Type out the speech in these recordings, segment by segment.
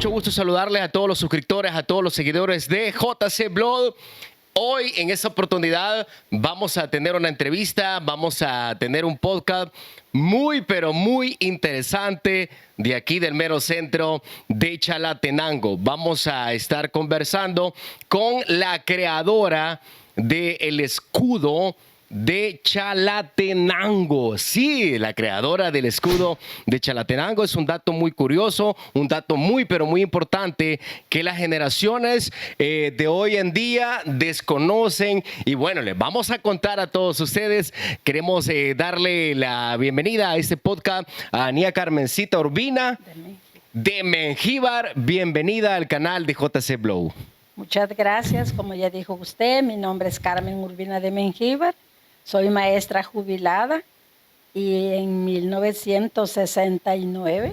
mucho gusto saludarles a todos los suscriptores, a todos los seguidores de JC Blog. Hoy, en esta oportunidad, vamos a tener una entrevista, vamos a tener un podcast muy, pero muy interesante de aquí del mero centro de Chalatenango. Vamos a estar conversando con la creadora del escudo de Chalatenango. Sí, la creadora del escudo de Chalatenango. Es un dato muy curioso, un dato muy, pero muy importante que las generaciones de hoy en día desconocen. Y bueno, les vamos a contar a todos ustedes. Queremos darle la bienvenida a este podcast a Nia Carmencita Urbina de Mengíbar. Bienvenida al canal de JC Blog. Muchas gracias. Como ya dijo usted, mi nombre es Carmen Urbina de Mengíbar. Soy maestra jubilada y en 1969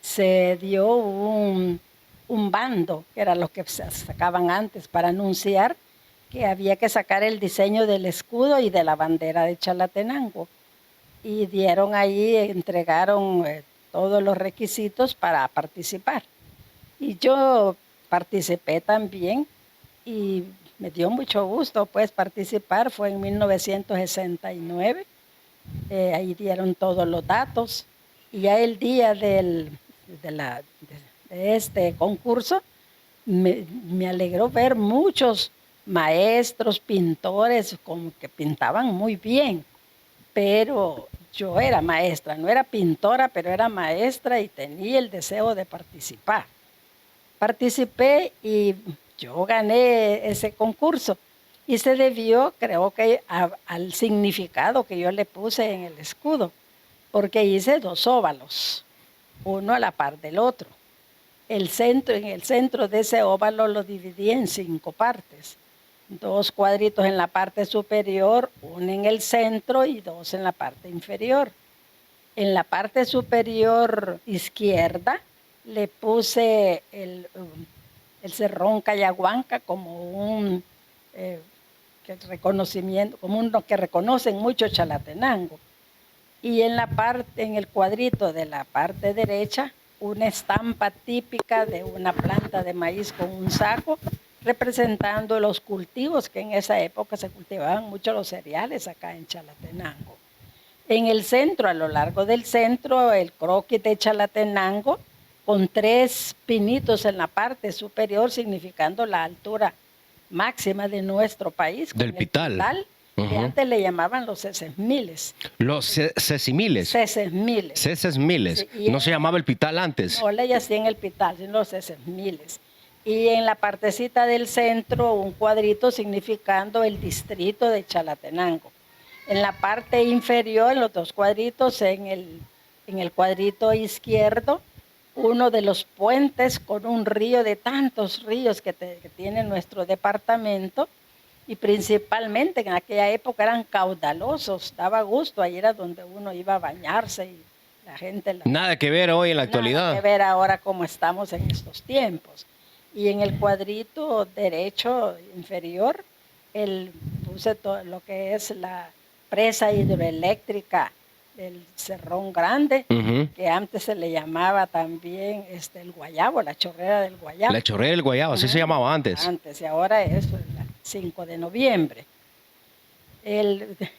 se dio un bando, que era lo que se sacaban antes, para anunciar que había que sacar el diseño del escudo y de la bandera de Chalatenango. Y dieron ahí, entregaron todos los requisitos para participar. Y yo participé también y me dio mucho gusto pues participar. Fue en 1969, ahí dieron todos los datos y ya el día de este concurso me alegró ver muchos maestros, pintores, como que pintaban muy bien, pero yo era maestra, no era pintora, pero era maestra y tenía el deseo de participar. Participé y yo gané ese concurso y se debió, creo que, al significado que yo le puse en el escudo, porque hice 2 óvalos, uno a la par del otro. En el centro de ese óvalo lo dividí en 5 partes, 2 cuadritos en la parte superior, 1 en el centro y 2 en la parte inferior. En la parte superior izquierda le puse el Cerrón Cayaguanca como un reconocimiento, como uno que reconocen mucho Chalatenango. Y en el cuadrito de la parte derecha, una estampa típica de una planta de maíz con un saco, representando los cultivos que en esa época se cultivaban mucho los cereales acá en Chalatenango. En el centro, a lo largo del centro, el croquis de Chalatenango, con 3 pinitos en la parte superior, significando la altura máxima de nuestro país. Del pital. Que antes le llamaban los sesmiles. Los sesimiles. Sesmiles. Sesmiles. Sí, no se llamaba el pital antes. No le hacían el pital, sino los sesmiles. Y en la partecita del centro, un cuadrito significando el distrito de Chalatenango. En la parte inferior, en los 2 cuadritos, en el cuadrito izquierdo, uno de los puentes con un río de tantos ríos que tiene nuestro departamento, y principalmente en aquella época eran caudalosos, daba gusto, ahí era donde uno iba a bañarse y la gente... Nada que ver hoy en la actualidad. Nada que ver ahora como estamos en estos tiempos. Y en el cuadrito derecho inferior, puse todo lo que es la presa hidroeléctrica del Cerrón Grande, que antes se le llamaba también el Guayabo, la chorrera del Guayabo. La chorrera del Guayabo, así se llamaba antes. Antes, y ahora es el 5 de noviembre.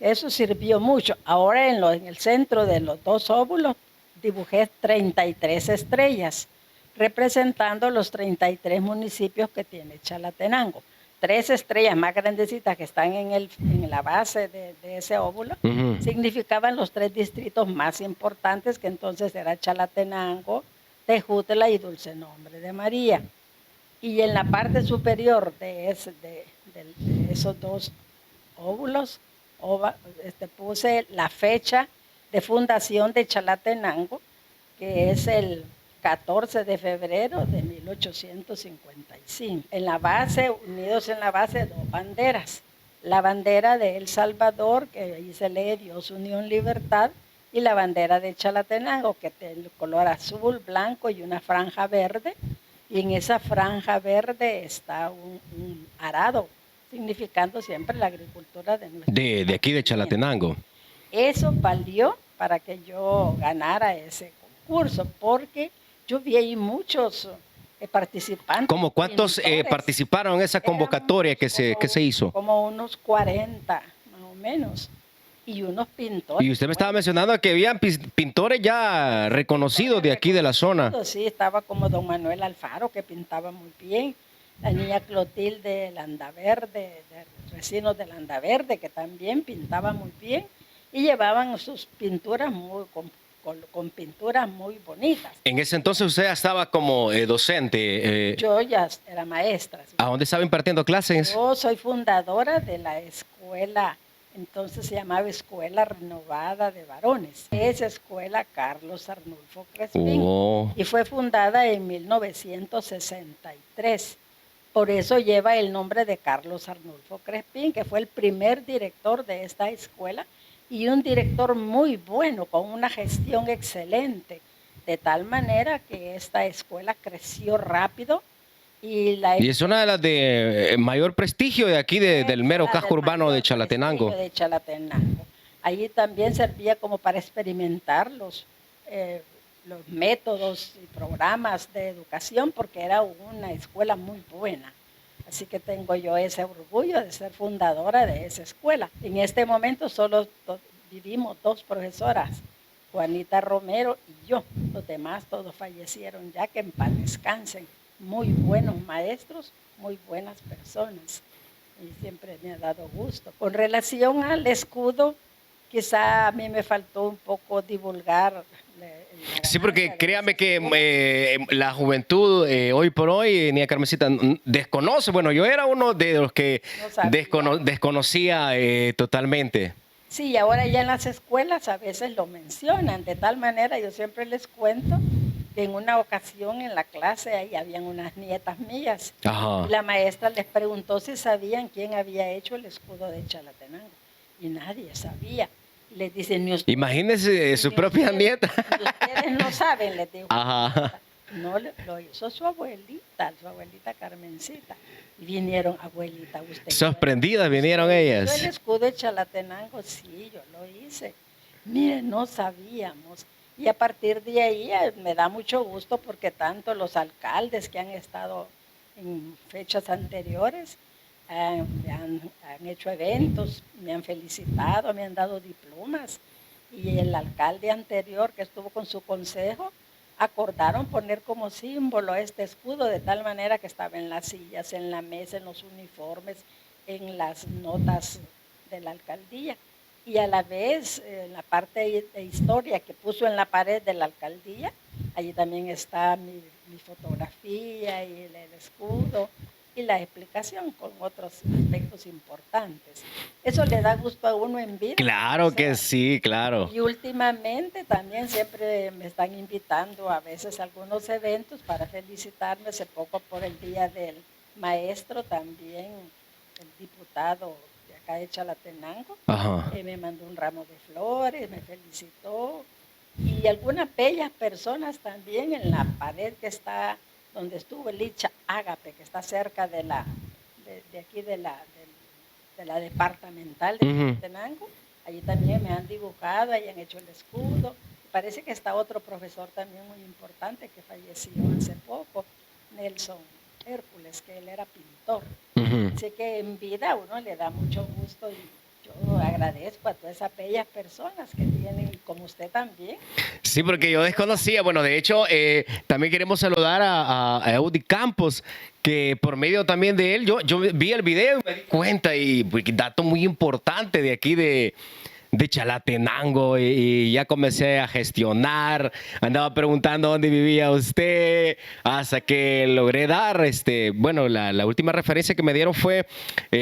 Eso sirvió mucho. Ahora en el centro de los 2 óvulos dibujé 33 estrellas, representando los 33 municipios que tiene Chalatenango. 3 estrellas más grandecitas que están en la base de ese óvulo, significaban los 3 distritos más importantes, que entonces era Chalatenango, Tejutla y Dulce Nombre de María. Y en la parte superior de esos 2 óvulos, puse la fecha de fundación de Chalatenango, que es el 14 de febrero de 1855. En la base, unidos en la base, 2 banderas. La bandera de El Salvador, que ahí se lee Dios, Unión, Libertad, y la bandera de Chalatenango, que tiene el color azul, blanco y una franja verde. Y en esa franja verde está un arado, significando siempre la agricultura de nuestro país. De aquí de Chalatenango. Eso valió para que yo ganara ese concurso, porque yo vi ahí muchos participantes. ¿Cómo cuántos pintores. participaron en esa convocatoria que se hizo? Como unos 40, más o menos. Y unos pintores. Y usted me estaba mencionando que habían pintores ya reconocidos de aquí de la zona. Sí, estaba como don Manuel Alfaro, que pintaba muy bien. La niña Clotilde Landaverde, de Recinos de Landaverde, que también pintaba muy bien. Y llevaban sus pinturas con pinturas muy bonitas. En ese entonces usted ya estaba como docente. Yo ya era maestra. ¿Sí? ¿A dónde estaba impartiendo clases? Yo soy fundadora de la escuela, entonces se llamaba Escuela Renovada de Varones. Es Escuela Carlos Arnulfo Crespín. Oh. Y fue fundada en 1963. Por eso lleva el nombre de Carlos Arnulfo Crespín, que fue el primer director de esta escuela y un director muy bueno, con una gestión excelente, de tal manera que esta escuela creció rápido. Y es una de las de mayor prestigio de aquí, del mero casco urbano de Chalatenango. Allí también servía como para experimentar los métodos y programas de educación, porque era una escuela muy buena. Así que tengo yo ese orgullo de ser fundadora de esa escuela. En este momento solo vivimos 2 profesoras, Juanita Romero y yo. Los demás todos fallecieron ya, que en paz descansen. Muy buenos maestros, muy buenas personas. Y siempre me ha dado gusto. Con relación al escudo, quizá a mí me faltó un poco divulgar. Sí, porque créame que la juventud hoy por hoy, Niña Carmencita, desconoce. Bueno, yo era uno de los que desconocía totalmente. Sí, y ahora ya en las escuelas a veces lo mencionan. De tal manera, yo siempre les cuento que en una ocasión en la clase ahí habían unas nietas mías. Ajá. Y la maestra les preguntó si sabían quién había hecho el escudo de Chalatenango. Y nadie sabía. Les dicen, ni ustedes, imagínense su propia nieta. Ustedes no saben, les dijo. Ajá. No, lo hizo su abuelita Carmencita. Y vinieron, abuelita, usted. Sorprendidas vinieron ellas. El escudo de Chalatenango, sí, yo lo hice. Mire, no sabíamos. Y a partir de ahí me da mucho gusto, porque tanto los alcaldes que han estado en fechas anteriores han hecho eventos, me han felicitado, me han dado diplomas. Y el alcalde anterior que estuvo con su consejo acordaron poner como símbolo este escudo, de tal manera que estaba en las sillas, en la mesa, en los uniformes, en las notas de la alcaldía. Y a la vez, en la parte de historia que puso en la pared de la alcaldía, allí también está mi fotografía y el escudo y la explicación con otros aspectos importantes. Eso le da gusto a uno en vida. Claro que sí, claro. Y últimamente también siempre me están invitando a veces a algunos eventos para felicitarme. Hace poco, por el Día del Maestro, también el diputado de acá de Chalatenango me mandó un ramo de flores, me felicitó. Y algunas bellas personas también en la pared que está donde estuvo Licha Ágape, que está cerca de aquí de la departamental de Chalatenango. Allí también me han dibujado, ahí han hecho el escudo. Parece que está otro profesor también muy importante que falleció hace poco, Nelson Hércules, que él era pintor. Así que en vida a uno le da mucho gusto, y yo agradezco a todas esas bellas personas que tienen, como usted también. Sí, porque yo desconocía. Bueno, de hecho, también queremos saludar a Eudy Campos, que por medio también de él, yo vi el video y me di cuenta, y dato muy importante de aquí de Chalatenango, y ya comencé a gestionar, andaba preguntando dónde vivía usted, hasta que logré dar, bueno, la última referencia que me dieron fue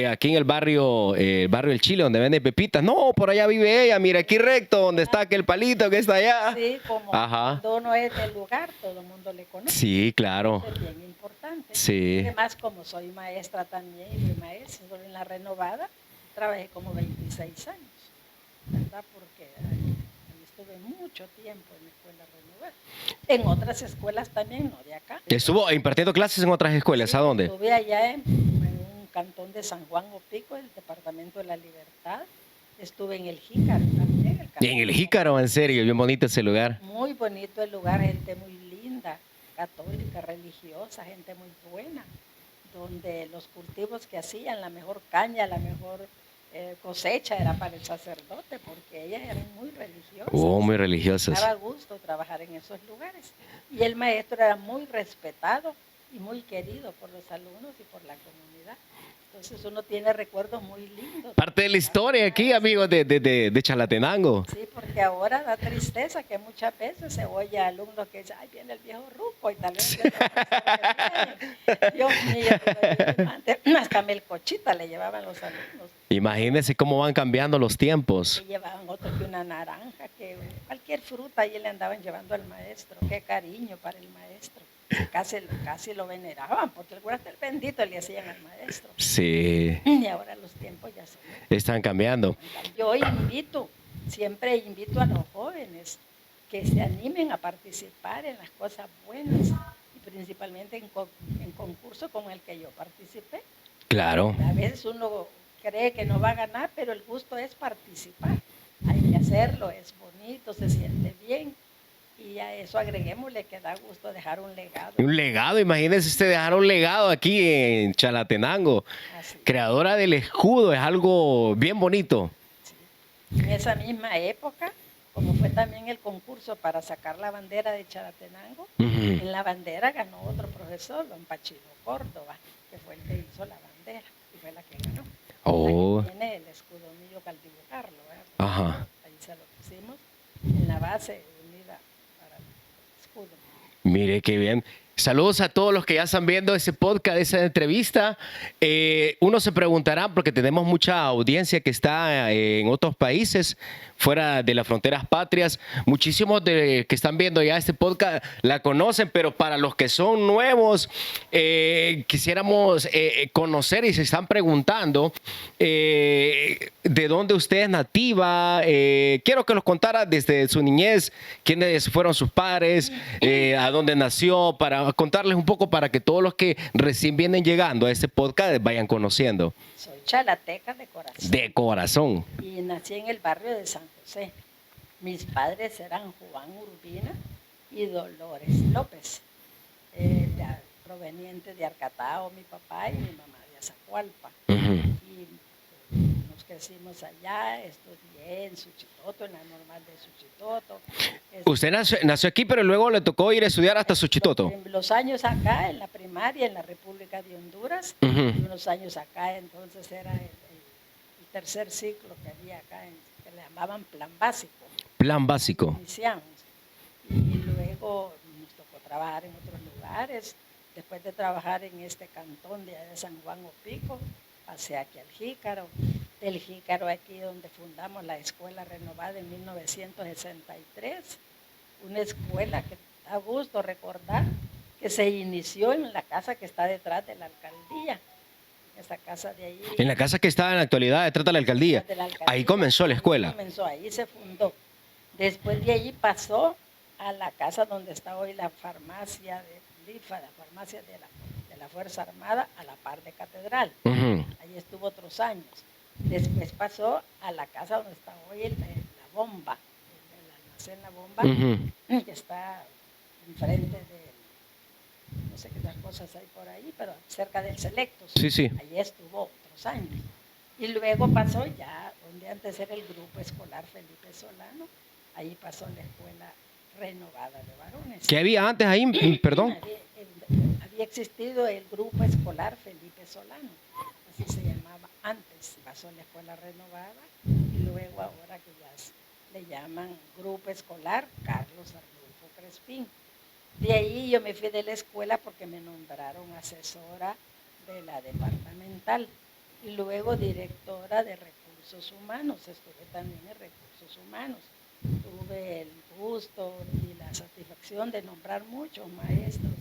aquí en el barrio El Chile, donde vende pepitas. No, por allá vive ella, mira, aquí recto, donde está aquel palito que está allá. Sí, como cuando uno es del lugar, todo el mundo le conoce. Sí, claro. Eso es bien importante. Sí. Además, como soy maestra también, y fui maestra en la Renovada, trabajé como 26 años. ¿Verdad? Porque estuve mucho tiempo en la escuela Renovada. En otras escuelas también, no de acá. ¿Estuvo impartiendo clases en otras escuelas? Sí, ¿A dónde? Estuve allá en un cantón de San Juan Opico, el departamento de la Libertad. Estuve en el Jícaro también. Y en el Jícaro, en serio, bien bonito ese lugar. Muy bonito el lugar, gente muy linda. católica, religiosa, gente muy buena, donde los cultivos que hacían, la mejor caña, la mejor cosecha era para el sacerdote, porque ellas eran muy religiosas. Oh, muy religiosas. Daba gusto trabajar en esos lugares. Y el maestro era muy respetado y muy querido por los alumnos y por la comunidad. Entonces uno tiene recuerdos muy lindos. Parte de la historia aquí, amigos, de Chalatenango. Sí, porque ahora da tristeza que muchas veces se oye a alumnos que dicen, ay, viene el viejo ruco y tal vez. Dios mío, hasta melcochita le llevaban los alumnos. Imagínense cómo van cambiando los tiempos. Que llevaban otros que una naranja, que cualquier fruta ahí le andaban llevando al maestro. Qué cariño para el maestro. Casi lo veneraban, porque el el bendito le hacían al maestro. Sí. Y ahora los tiempos ya son. Están cambiando. Yo siempre invito a los jóvenes que se animen a participar en las cosas buenas y principalmente en concursos como el que yo participé. Claro. A veces uno cree que no va a ganar, pero el gusto es participar. Hay que hacerlo, es bonito, se siente bien. Y a eso agreguémosle que da gusto dejar un legado. Un legado, imagínese usted dejar un legado aquí en Chalatenango. Así. Creadora del escudo, es algo bien bonito. Sí. En esa misma época, como fue también el concurso para sacar la bandera de Chalatenango, en la bandera ganó otro profesor, don Pachino Córdoba, que fue el que hizo la bandera y fue la que ganó. Oh. Aquí tiene el escudo mío al dibujarlo, ¿verdad? Ajá. Ahí se lo pusimos en la base unida para el escudo. Mire qué bien. Saludos a todos los que ya están viendo ese podcast, esa entrevista. Uno se preguntará, porque tenemos mucha audiencia que está en otros países, fuera de las fronteras patrias. Muchísimos de que están viendo ya este podcast la conocen, pero para los que son nuevos, quisiéramos conocer y se están preguntando de dónde usted es nativa. Quiero que nos contara desde su niñez quiénes fueron sus padres, a dónde nació, para contarles un poco para que todos los que recién vienen llegando a este podcast vayan conociendo. Soy chalateca de corazón. De corazón. Y nací en el barrio de San José. Mis padres eran Juan Urbina y Dolores López, provenientes de Arcatao, mi papá y mi mamá de Azacualpa. Y nos crecimos allá, estudié en Suchitoto, en la normal de Suchitoto. Usted nació aquí, pero luego le tocó ir a estudiar hasta Suchitoto. Los años acá, en la primaria, en la República de Honduras, y unos años acá, entonces era el tercer ciclo que había acá, que le llamaban plan básico. Plan básico. Iniciamos. Y luego nos tocó trabajar en otros lugares. Después de trabajar en este cantón de San Juan Opico, pasé aquí al Jícaro. Del Jícaro aquí donde fundamos la Escuela Renovada en 1963. Una escuela que da gusto recordar que se inició en la casa que está detrás de la alcaldía. Esa casa de ahí. En la casa que está en la actualidad detrás de la alcaldía. Ahí comenzó la escuela. Ahí se fundó. Después de ahí pasó a la casa donde está hoy la farmacia de LIFA, la farmacia de la Fuerza Armada, a la par de Catedral. Ahí estuvo otros años. Después pasó a la casa donde está hoy la bomba, el almacén La Bomba, que está enfrente de, no sé qué otras cosas hay por ahí, pero cerca del Selectos. Sí, sí. Allí estuvo otros años. Y luego pasó ya, donde antes era el grupo escolar Felipe Solano, ahí pasó la escuela renovada de varones. ¿Qué había antes ahí? Perdón. Había existido el grupo escolar Felipe Solano, así se llamaba antes. Pasó la escuela renovada y luego ahora que ya le llaman grupo escolar Carlos Arnulfo Crespín. De ahí yo me fui de la escuela porque me nombraron asesora de la departamental y luego directora de recursos humanos. Estuve también en recursos humanos. Tuve el gusto y la satisfacción de nombrar muchos maestros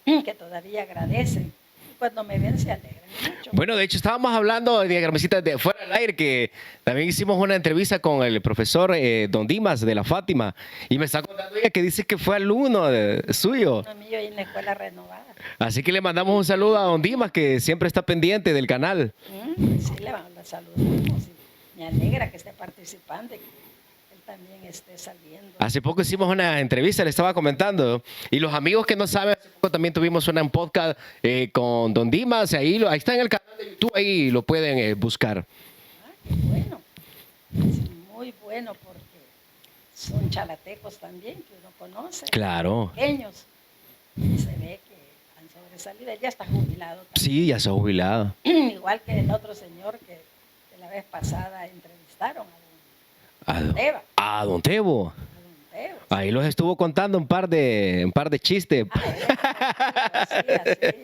que todavía agradecen. Y cuando me ven se alegran mucho. Bueno, de hecho estábamos hablando de Gramecita de fuera del aire, que también hicimos una entrevista con el profesor Don Dimas de la Fátima y me está contando ella que dice que fue alumno suyo. A mí yo en la escuela renovada. Así que le mandamos un saludo a Don Dimas, que siempre está pendiente del canal. Sí, le saludamos y me alegra que esté participando. El también esté saliendo. Hace poco hicimos una entrevista, le estaba comentando, y los amigos que no saben, hace poco también tuvimos un podcast con Don Dimas, ahí está en el canal de YouTube, ahí lo pueden buscar. Ah, qué bueno. Es muy bueno porque son chalatecos también que uno conoce. Claro. Pequeños. Y se ve que han sobresalido. Él ya está jubilado también. Sí, ya se ha jubilado. Igual que el otro señor que la vez pasada entrevistaron a don Teba. A Don Tebo. A don Teo. Ahí los estuvo contando un par de chistes. Sí, así.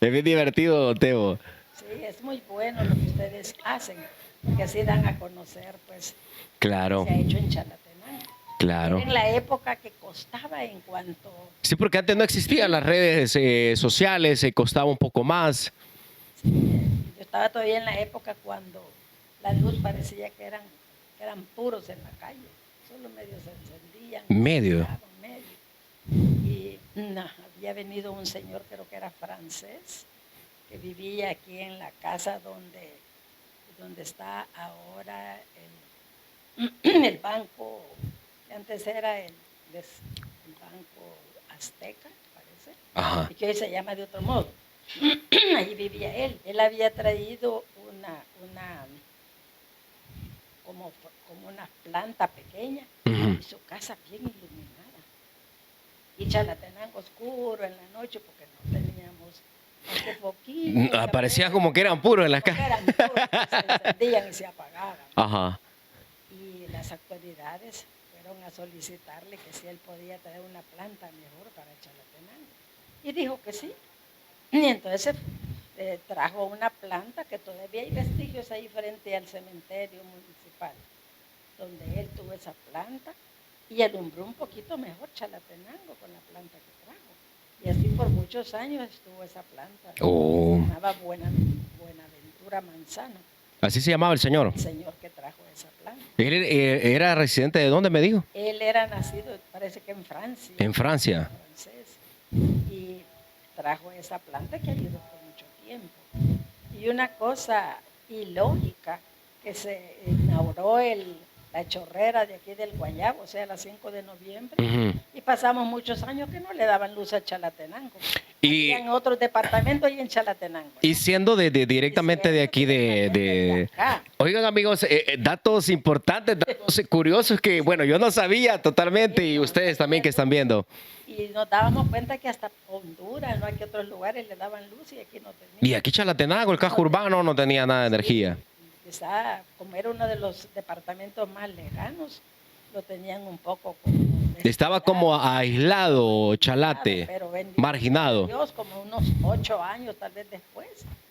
Es bien divertido, Don Tebo. Sí, es muy bueno lo que ustedes hacen, porque así dan a conocer, pues, Claro, lo que se ha hecho en Chalatenango. claro. Era en la época que costaba en cuanto... Sí, porque antes no existían las redes sociales, costaba un poco más. Sí, yo estaba todavía en la época cuando la luz parecía que eran puros en la calle, solo medio se encendían. Medio. Se apagaban, medio. Y había venido un señor, creo que era francés, que vivía aquí en la casa donde está ahora el banco, que antes era el banco Azteca, parece, Ajá. y que hoy se llama de otro modo. Ahí vivía él. Él había traído como una planta pequeña, Ujú. y su casa bien iluminada. Y Chalatenango oscuro en la noche porque no teníamos este foquillo. Parecía como que eran puros en la casa. Eran puros que se encendían y se apagaban. Ajá. Y las autoridades fueron a solicitarle que si él podía traer una planta mejor para Chalatenango. Y dijo que sí. Y entonces trajo una planta que todavía hay vestigios ahí frente al cementerio municipal, donde él tuvo esa planta y alumbró un poquito mejor Chalatenango con la planta que trajo. Y así por muchos años estuvo esa planta. Oh. Se llamaba Buenaventura Manzano, Así se llamaba el señor. el señor que trajo esa planta. ¿Él era residente de dónde me dijo? Él era nacido, parece que en Francia. En Francia. Francés. Y trajo esa planta que ayudó por mucho tiempo. Y una cosa ilógica, que se inauguró la chorrera de aquí del Guayabo, o sea, a 5 de noviembre, Ujú. y pasamos muchos años que no le daban luz a Chalatenango. Y- En otros departamentos y en Chalatenango. Y siendo directamente de aquí de acá. Oigan, amigos, datos importantes, datos curiosos que, bueno, yo no sabía totalmente y ustedes también que están viendo. Y nos dábamos cuenta que hasta Honduras, no hay que otros lugares le daban luz y aquí no tenían. Y aquí Chalatenango, el casco urbano, no tenía nada de energía. Quizá, como era uno de los departamentos más lejanos, lo tenían un poco como... Estaba como aislado, Chalate, pero bendito marginado. Dios, como unos 8 años tal vez después,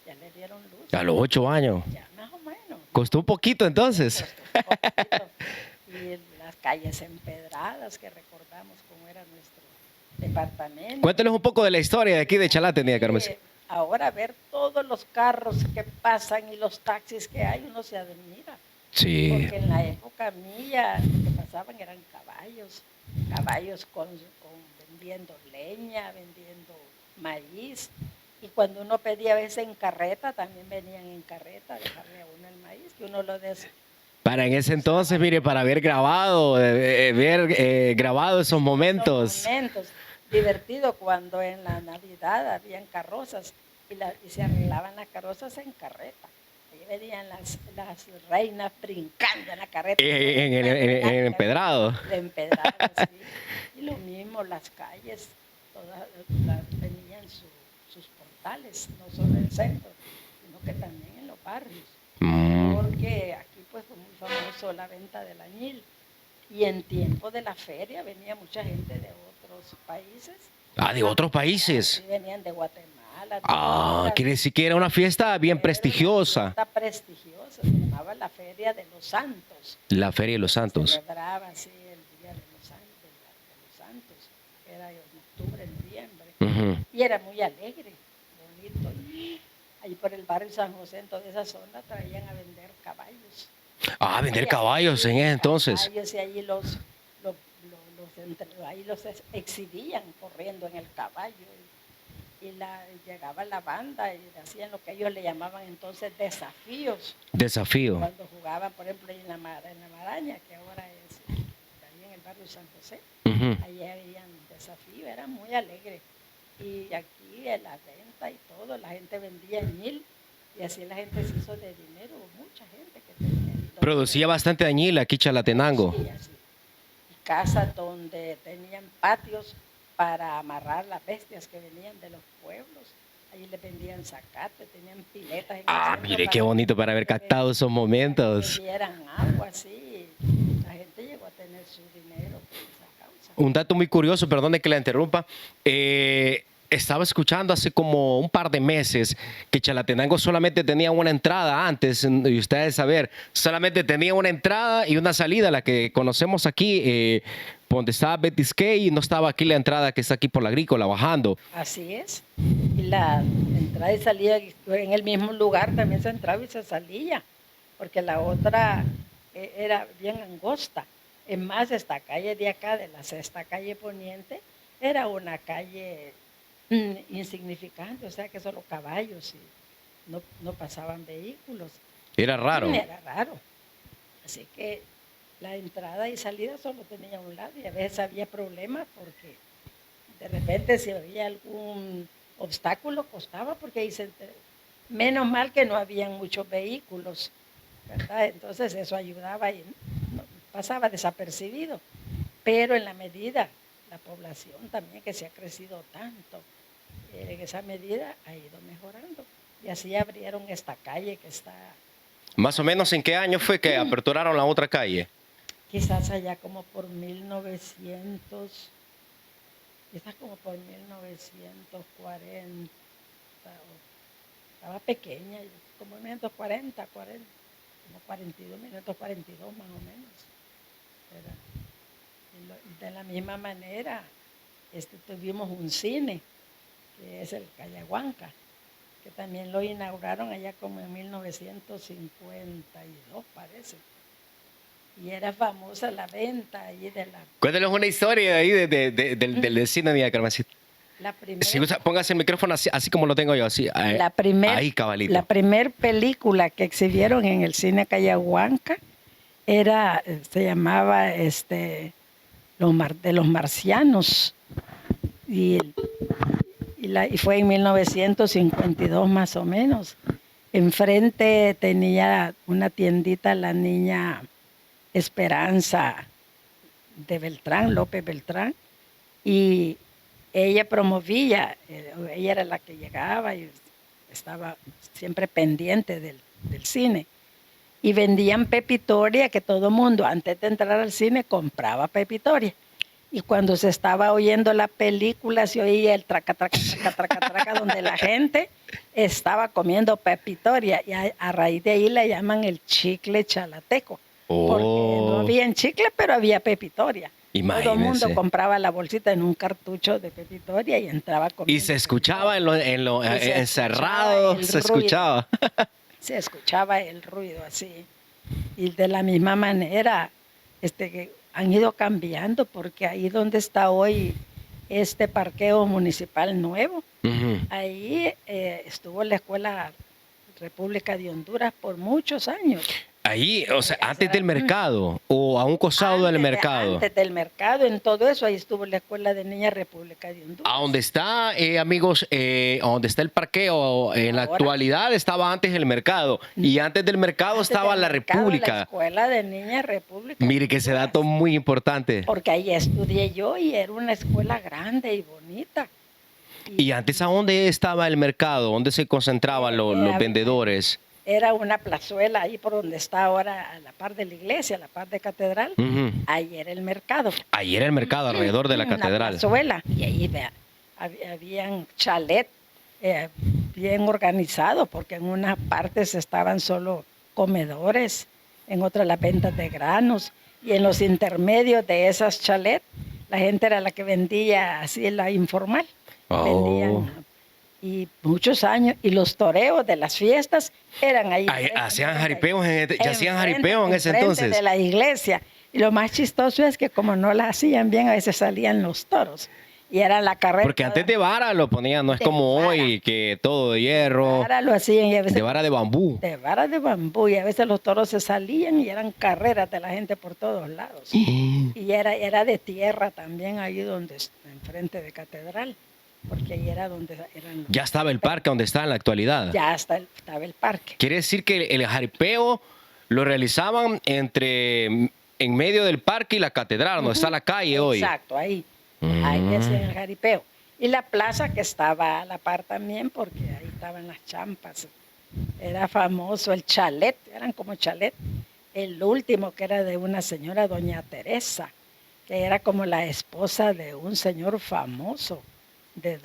ya le dieron luz. A los 8 años. Ya más o menos. Costó un poquito entonces. Costó un poquito. Y las calles empedradas que recordamos cómo era nuestro departamento. Cuéntenos un poco de la historia de aquí de Chalate, Niña Carmen. Ahora ver todos los carros que pasan y los taxis que hay, uno se admira. Sí. Porque en la época mía lo que pasaban eran caballos vendiendo leña, vendiendo maíz. Y cuando uno pedía a veces en carreta, también venían en carreta a dejarle a uno el maíz, que uno lo Para en ese entonces, mire, para ver grabado, grabado esos momentos. Divertido cuando en la Navidad habían carrozas y se arreglaban las carrozas en carreta. Ahí venían las reinas brincando en la carreta. En el empedrado. De empedrado, sí. Y lo mismo, las calles, todas tenían sus portales, no solo en el centro, sino que también en los barrios. Porque aquí pues fue muy famoso la venta del añil. Y en tiempo de la feria venía mucha gente de otros países. Ah, de otros países. Sí, venían de Guatemala. Quiere decir que era una fiesta bien prestigiosa. Una fiesta prestigiosa, se llamaba la Feria de los Santos. La Feria de los Santos. Se celebraba así el Día de los Santos, que era en octubre, noviembre. Y era muy alegre, bonito. Y ahí por el barrio San José, en toda esa zona, traían a vender caballos. Vender caballos en ese entonces. Caballos, y allí ahí los exhibían corriendo en el caballo. Y llegaba la banda y hacían lo que ellos le llamaban entonces desafíos. Desafío. Cuando jugaban, por ejemplo, en la maraña, que ahora es barrio San José. Ujú. Allí habían desafío, era muy alegre. Y aquí en la venta y todo, la gente vendía añil y así la gente se hizo de dinero. Mucha gente que tenía. Producía bastante añil aquí Chalatenango. Sí, así. Y casas donde tenían patios para amarrar las bestias que venían de los pueblos. Allí les vendían zacate, tenían piletas en el centro Mire para qué bonito para haber que captado esos momentos. bebieran agua, sí. La gente llegó a tener su dinero por esa causa. Un dato muy curioso, perdone que la interrumpa. Estaba escuchando hace como un par de meses que Chalatenango solamente tenía una entrada antes, y ustedes saber, solamente tenía una entrada y una salida, la que conocemos aquí, por donde estaba Betis Cay, y no estaba aquí la entrada que está aquí por la Agrícola bajando. Así es. Y la entrada y salida en el mismo lugar también se entraba y se salía, porque la otra era bien angosta. Es más, esta calle de acá, de la sexta calle Poniente, era una calle insignificante, o sea que solo caballos y no pasaban vehículos. Era raro. Era raro. Así que la entrada y salida solo tenía un lado y a veces había problemas porque de repente si había algún obstáculo costaba porque ahí menos mal que no habían muchos vehículos, ¿verdad? Entonces eso ayudaba y no, pasaba desapercibido. Pero en la medida, la población también que se ha crecido tanto, en esa medida ha ido mejorando. Y así abrieron esta calle que está... Más o menos, ¿en qué año fue que aperturaron la otra calle? Quizás allá como por 1900, quizás como por 1940, estaba pequeña, como 1940, como 42, 1942 más o menos. Y de la misma manera, tuvimos un cine, que es el Callahuanca, que también lo inauguraron allá como en 1952, parece. Y era famosa la venta ahí de la... Cuéntanos una historia ahí del cine de Carmencita. La primera, Si gusta, póngase el micrófono así como lo tengo yo, así. Ahí, cabalito. La primera película que exhibieron en el cine Callahuanca se llamaba de los marcianos. Y fue en 1952 más o menos. Enfrente tenía una tiendita la niña Esperanza de Beltrán, López Beltrán, y ella promovía, ella era la que llegaba y estaba siempre pendiente del cine. Y vendían pepitoria, que todo mundo antes de entrar al cine compraba pepitoria. Y cuando se estaba oyendo la película se oía el traca, traca, traca, traca, traca, donde la gente estaba comiendo pepitoria. Y a raíz de ahí le llaman el chicle chalateco. Porque no había chicle, pero había pepitoria. Imagínense. Todo el mundo compraba la bolsita en un cartucho de pepitoria y entraba comiendo. Y se escuchaba encerrado, se escuchaba. Se escuchaba el ruido así. Y de la misma manera, que han ido cambiando, porque ahí donde está hoy este parqueo municipal nuevo, ahí estuvo la Escuela República de Honduras por muchos años. Ahí, o sea, antes del mercado o a un costado del mercado. Antes del mercado, en todo eso, ahí estuvo la Escuela de Niñas República de Honduras. A donde está, amigos, donde está el parqueo, en la actualidad estaba antes el mercado y antes del mercado estaba la República. La Escuela de Niñas República. Mire que ese dato muy importante. Porque ahí estudié yo y era una escuela grande y bonita. ¿Y antes a dónde estaba el mercado? ¿Dónde se concentraban los vendedores? Era una plazuela ahí por donde está ahora, a la par de la iglesia, a la par de catedral. Ahí era el mercado. Ahí era el mercado, alrededor de la catedral. Una plazuela. Y ahí habían chalet bien organizados, porque en unas partes estaban solo comedores, en otras las ventas de granos. Y en los intermedios de esas chalet, la gente era la que vendía así la informal. Vendían y muchos años, y los toreos de las fiestas eran ahí. Hacían jaripeo en ese entonces. De la iglesia. Y lo más chistoso es que como no la hacían bien, a veces salían los toros. Y era la carrera. Porque antes de vara lo ponían, no es De como vara. hoy, que todo de hierro, Ahora lo hacían y a veces de vara de bambú. de vara de bambú, y a veces los toros se salían y eran carreras de la gente por todos lados. Y era de tierra también ahí enfrente de Catedral, porque ahí era donde eran Ya estaba el parque donde está en la actualidad. ya estaba el parque. Quiere decir que el jaripeo lo realizaban en medio del parque y la catedral, donde está la calle hoy. Exacto, ahí hacían el jaripeo. Y la plaza que estaba a la par también, porque ahí estaban las champas. Era famoso el chalet, eran como chalet. El último que era de una señora, doña Teresa, que era como la esposa de un señor famoso, de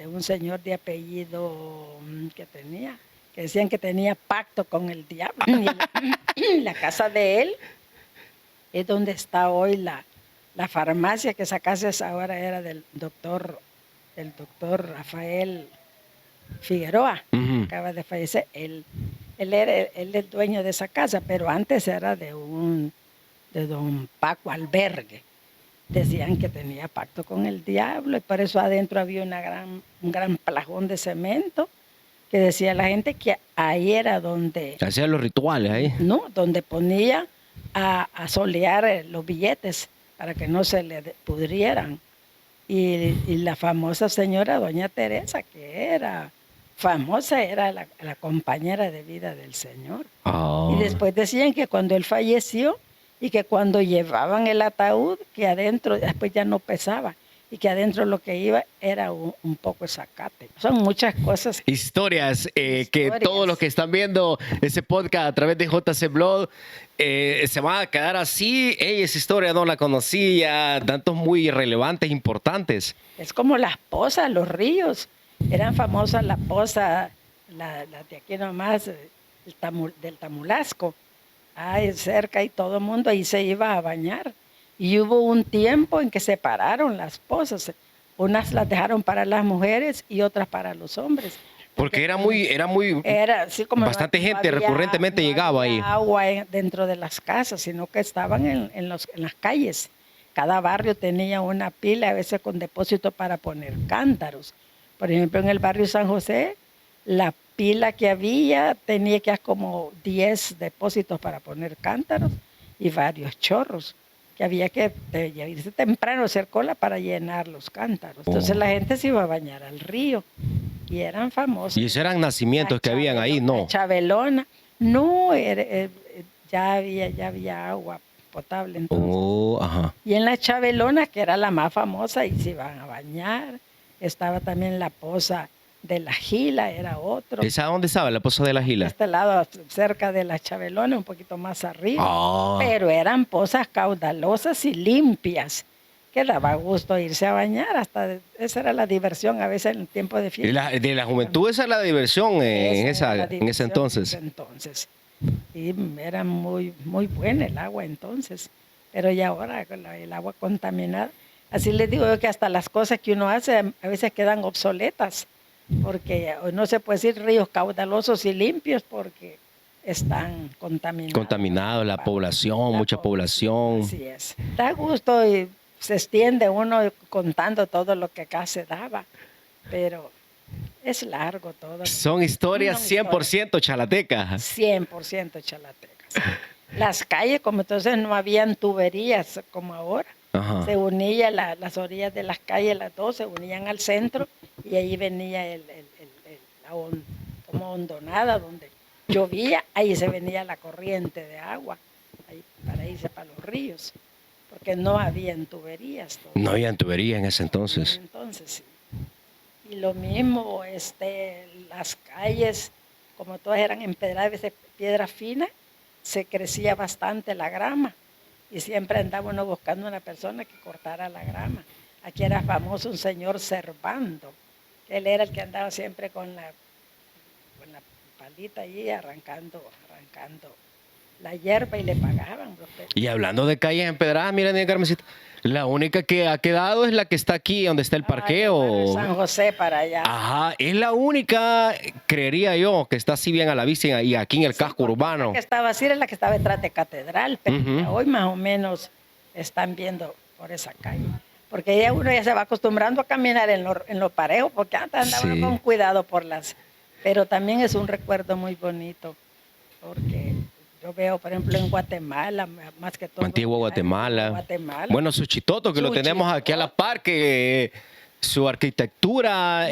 un señor de apellido que decían que tenía pacto con el diablo. Y la casa de él es donde está hoy la farmacia, que esa casa ahora era del doctor Rafael Figueroa, acaba de fallecer. Él es dueño de esa casa, pero antes era de don Paco Albergue. Decían que tenía pacto con el diablo y por eso adentro había un gran plajón de cemento, que decía la gente que ahí era donde... Hacían los rituales ahí. No, donde ponía a solear los billetes para que no se le pudrieran. Y la famosa señora doña Teresa, que era famosa, era la compañera de vida del señor. Oh. Y después decían que cuando él falleció y que cuando llevaban el ataúd, que adentro después ya no pesaba y que adentro lo que iba era un poco de zacate. Son muchas cosas. Historias, que Historias. todos los que están viendo ese podcast a través de JC Blog se van a quedar así. Ey, esa historia no la conocía, datos muy relevantes, importantes. Es como las pozas, los ríos. Eran famosas las pozas, la de aquí nomás, del Tamulasco. Ahí cerca y todo el mundo ahí se iba a bañar. Y hubo un tiempo en que separaron las pozas. Unas las dejaron para las mujeres y otras para los hombres. Porque era así como bastante no gente había- recurrentemente no llegaba había ahí. agua dentro de las casas, sino que estaban en las calles. Cada barrio tenía una pila, a veces con depósito para poner cántaros. Por ejemplo, en el barrio San José, la pila que había tenía que hacer como 10 depósitos para poner cántaros y varios chorros, que había que irse temprano a hacer cola para llenar los cántaros. Entonces la gente se iba a bañar al río y eran famosos. Y esos eran nacimientos que habían ahí, ¿no? La Chabelona, no, ya había agua potable entonces. Oh, ajá. Y en la Chabelona, que era la más famosa, y se iban a bañar. Estaba también la poza de la Gila, era otro. ¿Esa dónde estaba, la poza de la De Gila? este lado, cerca de la Chabelona, un poquito más arriba. Ah. Pero eran pozas caudalosas y limpias, que daba gusto irse a bañar. Esa era la diversión a veces en el tiempo de fiesta. De la juventud, esa es la diversión Esa era la en ese diversión entonces. en ese entonces. Y era muy, muy buena el agua entonces. Pero ya ahora con el agua contaminada. Así les digo yo que hasta las cosas que uno hace a veces quedan obsoletas, porque no se puede decir ríos caudalosos y limpios porque están contaminados. Contaminado, la población, mucha población. Así es. Da gusto y se extiende uno contando todo lo que acá se daba, pero es largo todo. Son historias Son 100% chalatecas. 100% chalatecas. Las calles, como entonces no habían tuberías como ahora, Ajá. se unían las orillas de las calles, las dos se unían al centro y ahí venía como hondonada donde llovía, ahí se venía la corriente de agua ahí, para irse para los ríos, porque no habían tuberías. No había tubería en ese entonces. Entonces, sí. Y lo mismo, las calles, como todas eran empedradas de piedra fina, se crecía bastante la grama y siempre andaba uno buscando una persona que cortara la grama. Aquí era famoso un señor Servando, que él era el que andaba siempre con la palita ahí arrancando la hierba y le pagaban. Y hablando de calles empedradas, mira, doña Carmencita, la única que ha quedado es la que está aquí, donde está el parqueo. San José para allá. Ajá, es la única, creería yo, que está así bien a la vista y aquí en el casco urbano. La que estaba así era la que estaba detrás de Catedral, pero Ujú. hoy más o menos están viendo por esa calle. porque ya uno ya se va acostumbrando a caminar en lo parejo, porque antes andaba Sí. con cuidado por las... Pero también es un recuerdo muy bonito, porque yo veo, por ejemplo, en Guatemala, más que todo... Antigua Guatemala. Guatemala. Bueno, Suchitoto, que lo tenemos aquí a la par, que su arquitectura,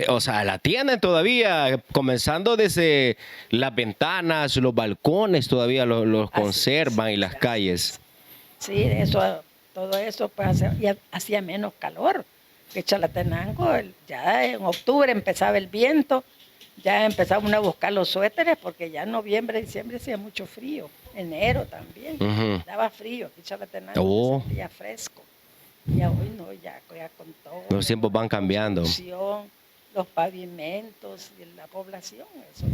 o sea, la tienen todavía, comenzando desde las ventanas, los balcones, todavía los Así conservan es, y las así calles. Sí, todo eso pues, hacía menos calor. Que Chalatenango, ya en octubre empezaba el viento, ya empezaba uno a buscar los suéteres, porque ya en noviembre, diciembre hacía mucho frío. Enero también, Ujú. daba frío. Aquí Chalatenango Oh. se sentía fresco. Y hoy no, ya con todo. Los tiempos van la cambiando. construcción, los pavimentos y la población, eso.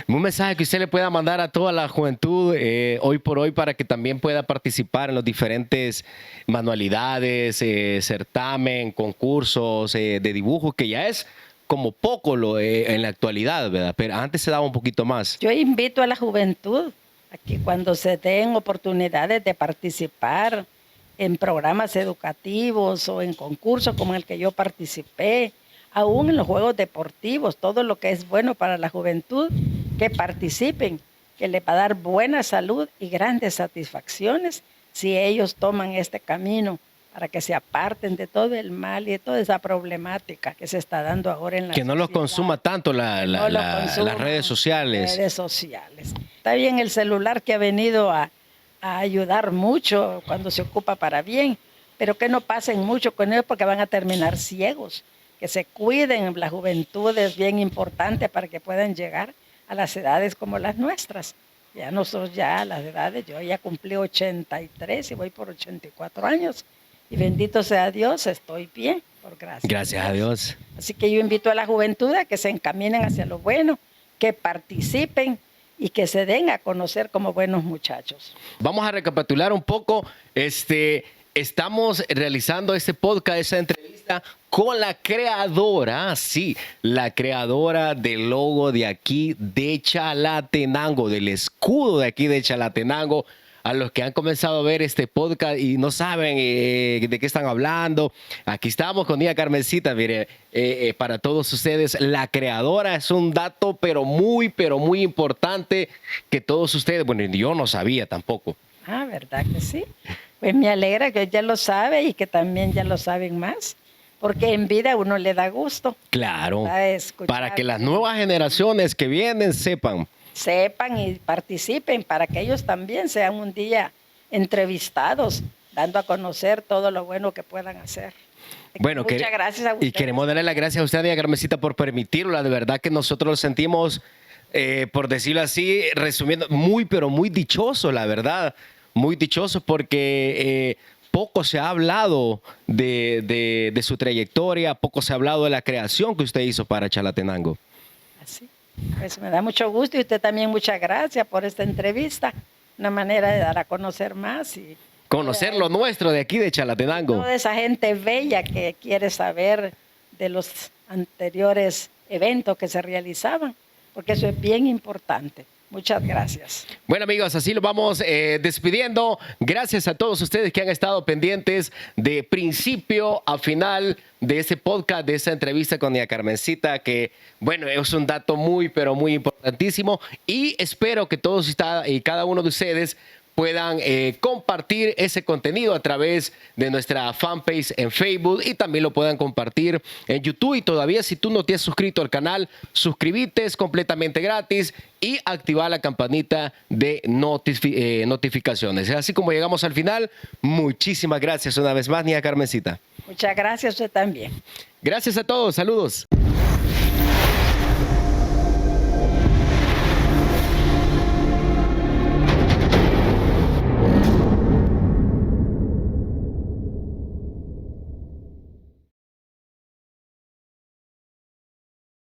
Un mensaje que usted le pueda mandar a toda la juventud hoy por hoy para que también pueda participar en los diferentes manualidades, certamen, concursos de dibujo, que ya es como poco en la actualidad, ¿verdad? Pero antes se daba un poquito más. Yo invito a la juventud a que cuando se den oportunidades de participar en programas educativos o en concursos como el que yo participé, aún en los juegos deportivos, todo lo que es bueno para la juventud, que participen, que le va a dar buena salud y grandes satisfacciones si ellos toman este camino para que se aparten de todo el mal y de toda esa problemática que se está dando ahora en la Que no los sociedad. consuma tanto las redes sociales. Redes sociales. Está bien el celular que ha venido a ayudar mucho cuando se ocupa para bien, pero que no pasen mucho con ellos porque van a terminar ciegos. Que se cuiden, la juventud es bien importante para que puedan llegar a las edades como las nuestras. Ya nosotros ya a las edades, yo ya cumplí 83 y voy por 84 años. Y bendito sea Dios, estoy bien, por gracias. Gracias a Dios. Así que yo invito a la juventud a que se encaminen hacia lo bueno, que participen y que se den a conocer como buenos muchachos. Vamos a recapitular un poco. Estamos realizando este podcast, esta entrevista con la creadora, sí, la creadora del logo de aquí de Chalatenango, del escudo de aquí de Chalatenango. A los que han comenzado a ver este podcast y no saben de qué están hablando, aquí estamos con Nia Carmencita. Mire, para todos ustedes, la creadora es un dato pero muy importante que todos ustedes, bueno, yo no sabía tampoco. Ah, ¿verdad que sí? Pues me alegra que ya lo sabe y que también ya lo saben más, porque en vida a uno le da gusto. Claro, Escuchar, para que las nuevas generaciones que vienen sepan y participen, para que ellos también sean un día entrevistados, dando a conocer todo lo bueno que puedan hacer. Bueno, muchas gracias a ustedes. Y queremos darle las gracias a usted, Nia Carmencita, por permitirlo. De verdad que nosotros lo sentimos, por decirlo así, resumiendo, pero muy dichosos, la verdad. Muy dichosos porque poco se ha hablado de su trayectoria, poco se ha hablado de la creación que usted hizo para Chalatenango. Así. Pues me da mucho gusto y usted también muchas gracias por esta entrevista. Una manera de dar a conocer más y conocer lo nuestro de aquí de Chalatenango. Toda esa gente bella que quiere saber de los anteriores eventos que se realizaban, porque eso es bien importante. Muchas gracias. Bueno, amigos, así lo vamos despidiendo. Gracias a todos ustedes que han estado pendientes de principio a final de este podcast, de esta entrevista con Nia Carmencita, que, bueno, es un dato muy importantísimo. Y espero que todos y cada uno de ustedes puedan compartir ese contenido a través de nuestra fanpage en Facebook y también lo puedan compartir en YouTube. Y todavía, si tú no te has suscrito al canal, suscríbete, es completamente gratis y activar la campanita de notificaciones. Así como llegamos al final, muchísimas gracias una vez más, Nia Carmencita. Muchas gracias, usted también. Gracias a todos, saludos.